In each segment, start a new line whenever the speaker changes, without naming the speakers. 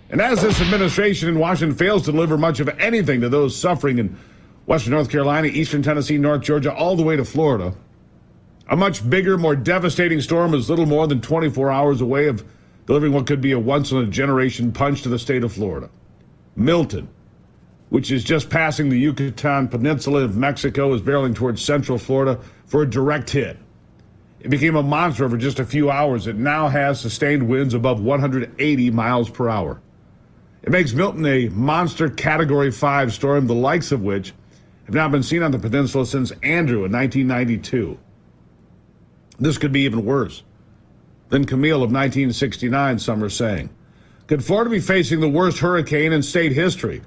And as this administration in Washington fails to deliver much of anything to those suffering in western North Carolina, eastern Tennessee, North Georgia, all the way to Florida, a much bigger, more devastating storm is little more than 24 hours away of delivering what could be a once-in-a-generation punch to the state of Florida. Milton, which is just passing the Yucatan Peninsula of Mexico, is barreling towards central Florida for a direct hit. It became a monster over just a few hours. It now has sustained winds above 180 miles per hour. It makes Milton a monster Category 5 storm, the likes of which have not been seen on the peninsula since Andrew in 1992. This could be even worse than Camille of 1969, some are saying. Could Florida be facing the worst hurricane in state history?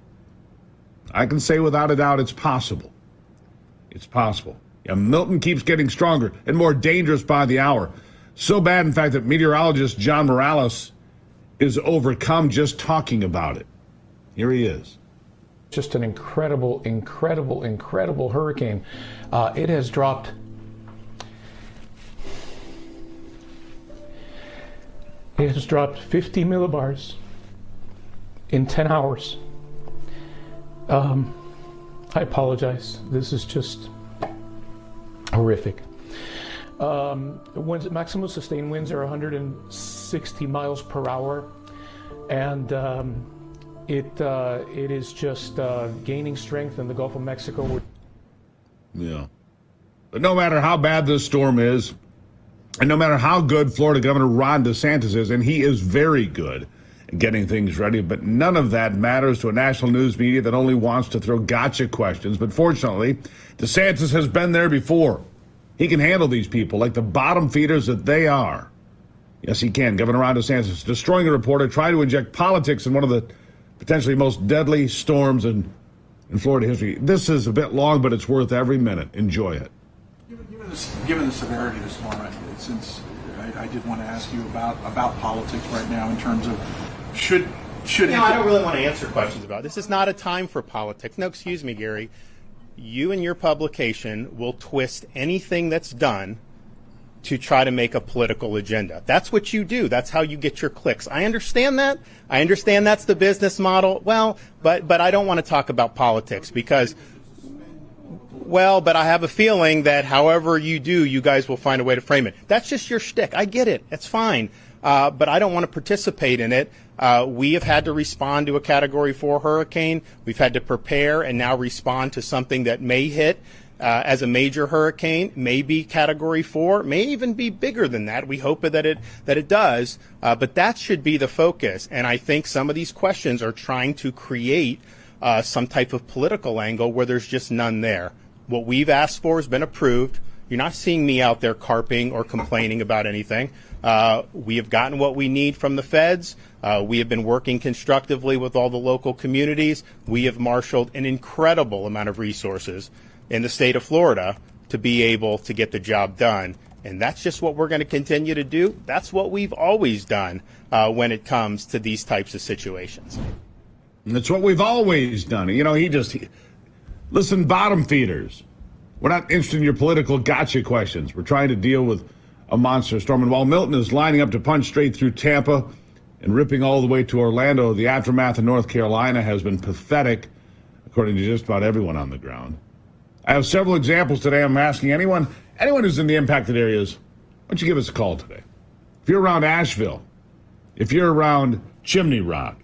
I can say without a doubt it's possible. It's possible. Yeah, Milton keeps getting stronger and more dangerous by the hour. So bad, in fact, that meteorologist John Morales is overcome just talking about it. Here he is.
Just an incredible, incredible, incredible hurricane. It has dropped 50 millibars in 10 hours. I apologize. This is just horrific. Maximum sustained winds are 160 miles per hour, and it is just gaining strength in the Gulf of Mexico.
Yeah. But no matter how bad this storm is, and no matter how good Florida Governor Ron DeSantis is, and he is very good at getting things ready, but none of that matters to a national news media that only wants to throw gotcha questions. But fortunately, DeSantis has been there before. He can handle these people like the bottom feeders that they are. Yes, he can. Governor Ron DeSantis destroying a reporter, trying to inject politics in one of the potentially most deadly storms in Florida history. This is a bit long, but it's worth every minute. Enjoy it.
Given the severity of the storm, since I did want to ask you about politics right now in terms of should
I don't really want to answer questions about it. This is not a time for politics. No, excuse me, Gary. You and your publication will twist anything that's done to try to make a political agenda. That's what you do. That's how you get your clicks. I understand that. I understand that's the business model. Well, but I don't want to talk about politics because, but I have a feeling that however you do, you guys will find a way to frame it. That's just your shtick. I get it. It's fine. But I don't want to participate in it. We have had to respond to a Category 4 hurricane. We've had to prepare and now respond to something that may hit as a major hurricane, may be Category 4, may even be bigger than that. We hope that it does. But that should be the focus. And I think some of these questions are trying to create some type of political angle where there's just none there. What we've asked for has been approved. You're not seeing me out there carping or complaining about anything. We have gotten what we need from the feds. We have been working constructively with all the local communities. We have marshaled an incredible amount of resources in the state of Florida to be able to get the job done. And that's just what we're going to continue to do. That's what we've always done when it comes to these types of situations.
And that's what we've always done. You know, listen, bottom feeders. We're not interested in your political gotcha questions. We're trying to deal with a monster storm. And while Milton is lining up to punch straight through Tampa and ripping all the way to Orlando, the aftermath in North Carolina has been pathetic, according to just about everyone on the ground. I have several examples today. I'm asking anyone who's in the impacted areas, why don't you give us a call today? If you're around Asheville, if you're around Chimney Rock,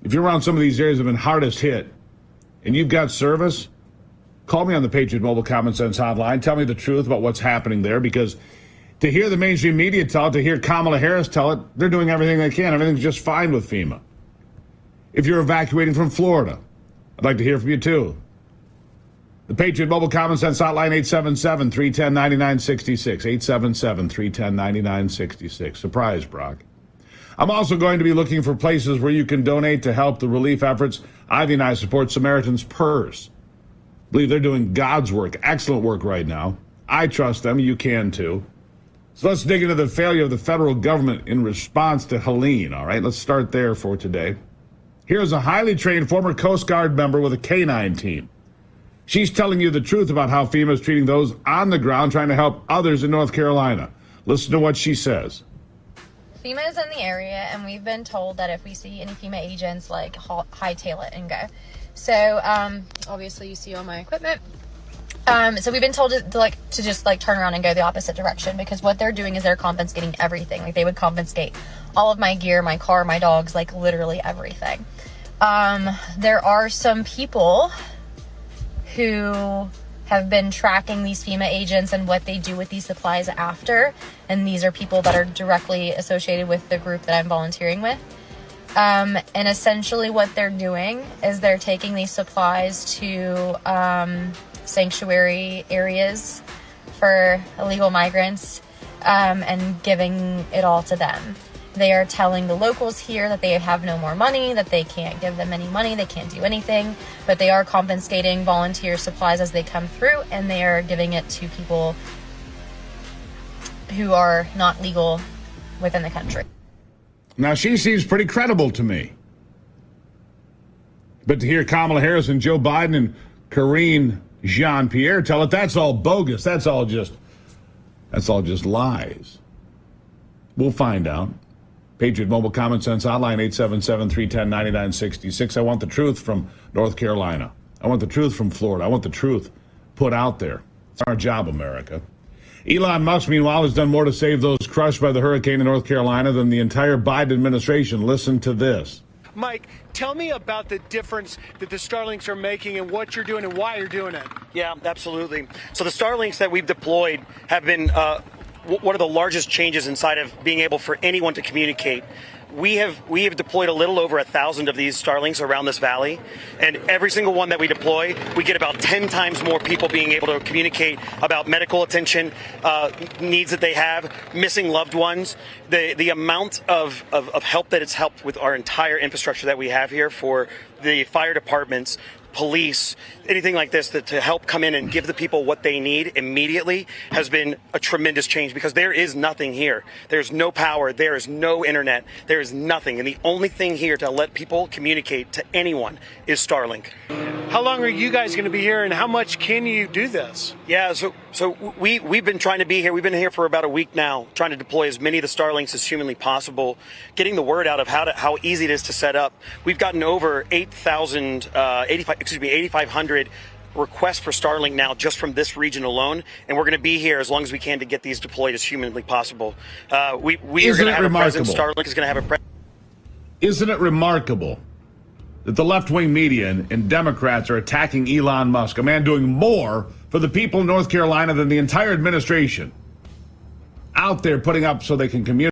if you're around some of these areas that have been hardest hit, and you've got service, call me on the Patriot Mobile Common Sense hotline. Tell me the truth about what's happening there, because to hear the mainstream media tell it, to hear Kamala Harris tell it, they're doing everything they can. Everything's just fine with FEMA. If you're evacuating from Florida, I'd like to hear from you too. The Patriot Mobile Common Sense hotline, 877-310-9966. 877-310-9966. Surprise, Brock. I'm also going to be looking for places where you can donate to help the relief efforts. Ivy and I support Samaritan's Purse. I believe they're doing God's work, excellent work right now. I trust them. You can too. So let's dig into the failure of the federal government in response to Helene, all right? Let's start there for today. Here's a highly trained former Coast Guard member with a K-9 team. She's telling you the truth about how FEMA is treating those on the ground trying to help others in North Carolina. Listen to what she says.
FEMA is in the area, and we've been told that if we see any FEMA agents, like, hightail it and go. So, obviously you see all my equipment. So we've been told to just turn around and go the opposite direction, because what they're doing is they're confiscating everything. Like, they would confiscate all of my gear, my car, my dogs, like literally everything. There are some people who have been tracking these FEMA agents and what they do with these supplies after. And these are people that are directly associated with the group that I'm volunteering with. And essentially what they're doing is they're taking these supplies to sanctuary areas for illegal migrants and giving it all to them. They are telling the locals here that they have no more money, that they can't give them any money, they can't do anything, but they are confiscating volunteer supplies as they come through, and they are giving it to people who are not legal within the country.
Now, she seems pretty credible to me. But to hear Kamala Harris and Joe Biden and Karine Jean-Pierre tell it, that's all bogus. That's all just lies. We'll find out. Patriot Mobile Common Sense Hotline, 877-310-9966. I want the truth from North Carolina. I want the truth from Florida. I want the truth put out there. It's our job, America. Elon Musk, meanwhile, has done more to save those crushed by the hurricane in North Carolina than the entire Biden administration. Listen to this.
Mike, tell me about the difference that the Starlinks are making and what you're doing and why you're doing it.
Yeah, absolutely. So the Starlinks that we've deployed have been one of the largest changes inside of being able for anyone to communicate. We have deployed a little over 1,000 of these Starlinks around this valley, and every single one that we deploy, we get about 10 times more people being able to communicate about medical attention, needs that they have, missing loved ones. The amount of help that it's helped with our entire infrastructure that we have here for the fire departments, police, anything like this, that to help come in and give the people what they need immediately has been a tremendous change, because there is nothing here. There's no power. There is no internet. There is nothing. And the only thing here to let people communicate to anyone is Starlink.
How long are you guys going to be here, and how much can you do this?
Yeah, so we've been trying to be here. We've been here for about a week now, trying to deploy as many of the Starlinks as humanly possible, getting the word out of how easy it is to set up. We've gotten over 8,500 requests for Starlink now just from this region alone, and we're going to be here as long as we can to get these deployed as humanly possible. We are going to have a presence. Starlink is going to have a presence.
Isn't it remarkable that the left-wing media and Democrats are attacking Elon Musk, a man doing more for the people of North Carolina than the entire administration, out there putting up so they can communicate?